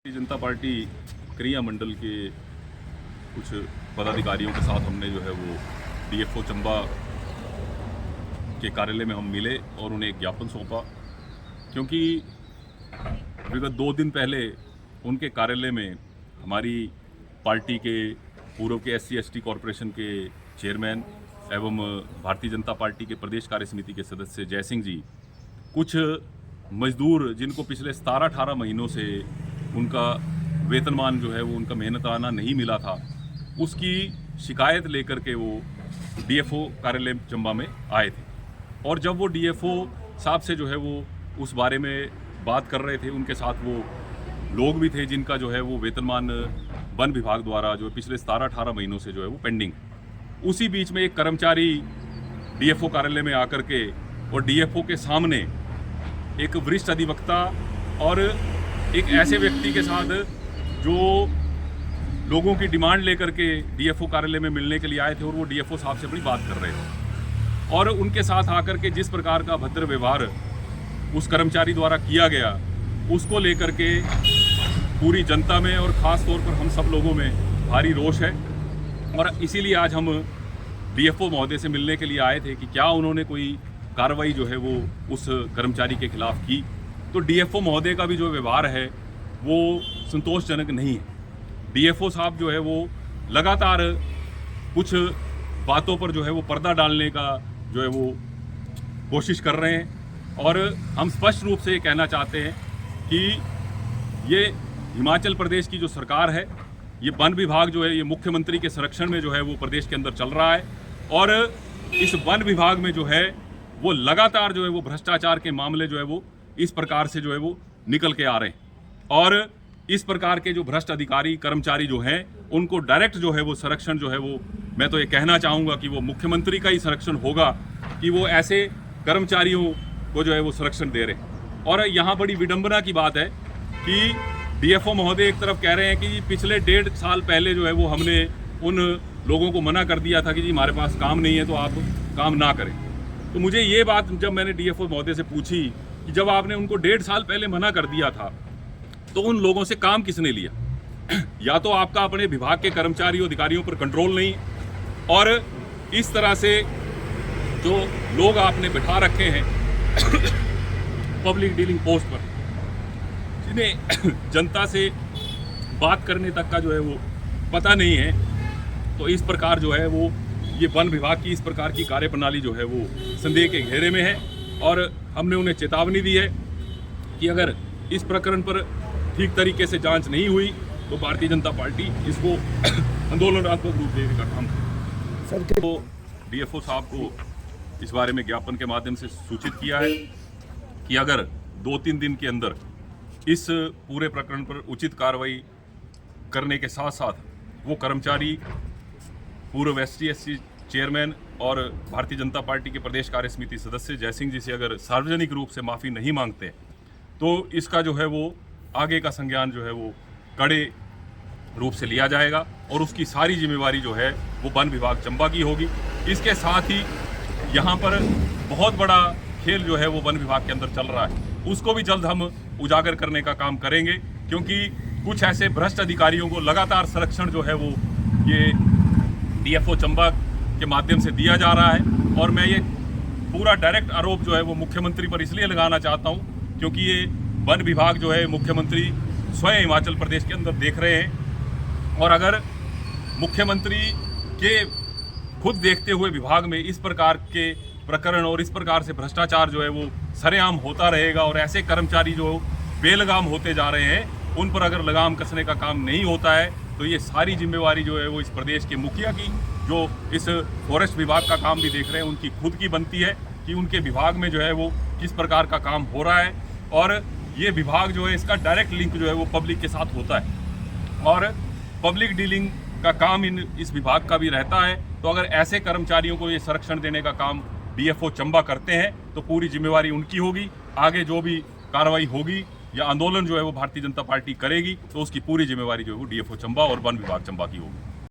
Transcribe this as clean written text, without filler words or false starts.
Bharatiya Janata party क्रिया मंडल के कुछ पदाधिकारियों के साथ हमने जो है वो डीएफओ चंबा के कार्यालय में हम मिले और उन्हें एक ज्ञापन सौंपा, क्योंकि विगत 2 दिन पहले उनके कार्यालय में हमारी पार्टी के पूर्व के SC/ST कॉरपोरेशन के चेयरमैन एवं भारतीय जनता पार्टी के प्रदेश कार्य समिति के सदस्य जय सिंह जी, कुछ मजदूर जिनको पिछले 17-18 महीनों से उनका वेतनमान जो है वो उनका मेहनताना नहीं मिला था, उसकी शिकायत लेकर के वो डीएफओ कार्यालय चंबा में आए थे। और जब वो डीएफओ साहब से जो है वो उस बारे में बात कर रहे थे, उनके साथ वो लोग भी थे जिनका जो है वो वेतनमान वन विभाग द्वारा जो पिछले 17-18 महीनों से जो है वो पेंडिंग। उसी बीच में एक कर्मचारी डीएफओ कार्यालय में आकर के और डीएफओ के सामने एक वरिष्ठ अधिवक्ता और एक ऐसे व्यक्ति के साथ जो लोगों की डिमांड लेकर के डीएफओ कार्यालय में मिलने के लिए आए थे और वो डीएफओ साहब से अपनी बात कर रहे थे, और उनके साथ आकर के जिस प्रकार का अभद्र व्यवहार उस कर्मचारी द्वारा किया गया, उसको लेकर के पूरी जनता में और ख़ास तौर पर हम सब लोगों में भारी रोष है। और इसीलिए आज हम डीएफओ महोदय से मिलने के लिए आए थे कि क्या उन्होंने कोई कार्रवाई जो है वो उस कर्मचारी के खिलाफ की। तो डीएफओ महोदय का भी जो व्यवहार है वो संतोषजनक नहीं है। डीएफओ साहब जो है वो लगातार कुछ बातों पर जो है वो पर्दा डालने का जो है वो कोशिश कर रहे हैं, और हम स्पष्ट रूप से ये कहना चाहते हैं कि ये हिमाचल प्रदेश की जो सरकार है, ये वन विभाग जो है ये मुख्यमंत्री के संरक्षण में जो है वो प्रदेश के अंदर चल रहा है, और इस वन विभाग में जो है वो लगातार जो है वो भ्रष्टाचार के मामले जो है वो इस प्रकार से जो है वो निकल के आ रहे हैं। और इस प्रकार के जो भ्रष्ट अधिकारी कर्मचारी जो हैं उनको डायरेक्ट जो है वो संरक्षण जो है वो, मैं तो ये कहना चाहूँगा कि वो मुख्यमंत्री का ही संरक्षण होगा कि वो ऐसे कर्मचारियों को जो है वो संरक्षण दे रहे हैं। और यहाँ बड़ी विडंबना की बात है कि डीएफओ महोदय एक तरफ कह रहे हैं कि पिछले 1.5 साल पहले जो है वो हमने उन लोगों को मना कर दिया था कि जी हमारे पास काम नहीं है तो आप काम ना करें। तो मुझे ये बात जब मैंने डीएफओ महोदय से पूछी कि जब आपने उनको 1.5 साल पहले मना कर दिया था तो उन लोगों से काम किसने लिया? या तो आपका अपने विभाग के कर्मचारियों अधिकारियों पर कंट्रोल नहीं, और इस तरह से जो लोग आपने बिठा रखे हैं पब्लिक डीलिंग पोस्ट पर, जिन्हें जनता से बात करने तक का जो है वो पता नहीं है, तो इस प्रकार जो है वो ये वन विभाग की इस प्रकार की कार्यप्रणाली जो है वो संदेह के घेरे में है। और हमने उन्हें चेतावनी दी है कि अगर इस प्रकरण पर ठीक तरीके से जांच नहीं हुई तो भारतीय जनता पार्टी इसको आंदोलनात्मक रूप देने का काम करेगी। तो डीएफओ साहब को इस बारे में ज्ञापन के माध्यम से सूचित किया है कि अगर 2-3 दिन के अंदर इस पूरे प्रकरण पर उचित कार्रवाई करने के साथ साथ वो कर्मचारी पूर्व SC/ST चेयरमैन और भारतीय जनता पार्टी के प्रदेश कार्य समिति सदस्य जय सिंह जी से अगर सार्वजनिक रूप से माफ़ी नहीं मांगते तो इसका जो है वो आगे का संज्ञान जो है वो कड़े रूप से लिया जाएगा, और उसकी सारी जिम्मेवारी जो है वो वन विभाग चंबा की होगी। इसके साथ ही यहाँ पर बहुत बड़ा खेल जो है वो वन विभाग के अंदर चल रहा है, उसको भी जल्द हम उजागर करने का काम करेंगे, क्योंकि कुछ ऐसे भ्रष्ट अधिकारियों को लगातार संरक्षण जो है वो ये डीएफओ चंबा के माध्यम से दिया जा रहा है। और मैं ये पूरा डायरेक्ट आरोप जो है वो मुख्यमंत्री पर इसलिए लगाना चाहता हूँ क्योंकि ये वन विभाग जो है मुख्यमंत्री स्वयं हिमाचल प्रदेश के अंदर देख रहे हैं, और अगर मुख्यमंत्री के खुद देखते हुए विभाग में इस प्रकार के प्रकरण और इस प्रकार से भ्रष्टाचार जो है वो सरेआम होता रहेगा, और ऐसे कर्मचारी जो बेलगाम होते जा रहे हैं उन पर अगर लगाम कसने का काम नहीं होता है तो ये सारी जिम्मेवारी जो है वो इस प्रदेश के मुखिया की, जो इस फॉरेस्ट विभाग का काम भी देख रहे हैं, उनकी खुद की बनती है कि उनके विभाग में जो है वो किस प्रकार का काम हो रहा है। और ये विभाग जो है इसका डायरेक्ट लिंक जो है वो पब्लिक के साथ होता है, और पब्लिक डीलिंग का काम इस विभाग का भी रहता है। तो अगर ऐसे कर्मचारियों को ये संरक्षण देने का काम डीएफओ चंबा करते हैं तो पूरी जिम्मेवारी उनकी होगी। आगे जो भी कार्रवाई होगी या आंदोलन जो है वो भारतीय जनता पार्टी करेगी तो उसकी पूरी जिम्मेवारी जो है वो डीएफओ चंबा और वन विभाग चंबा की होगी।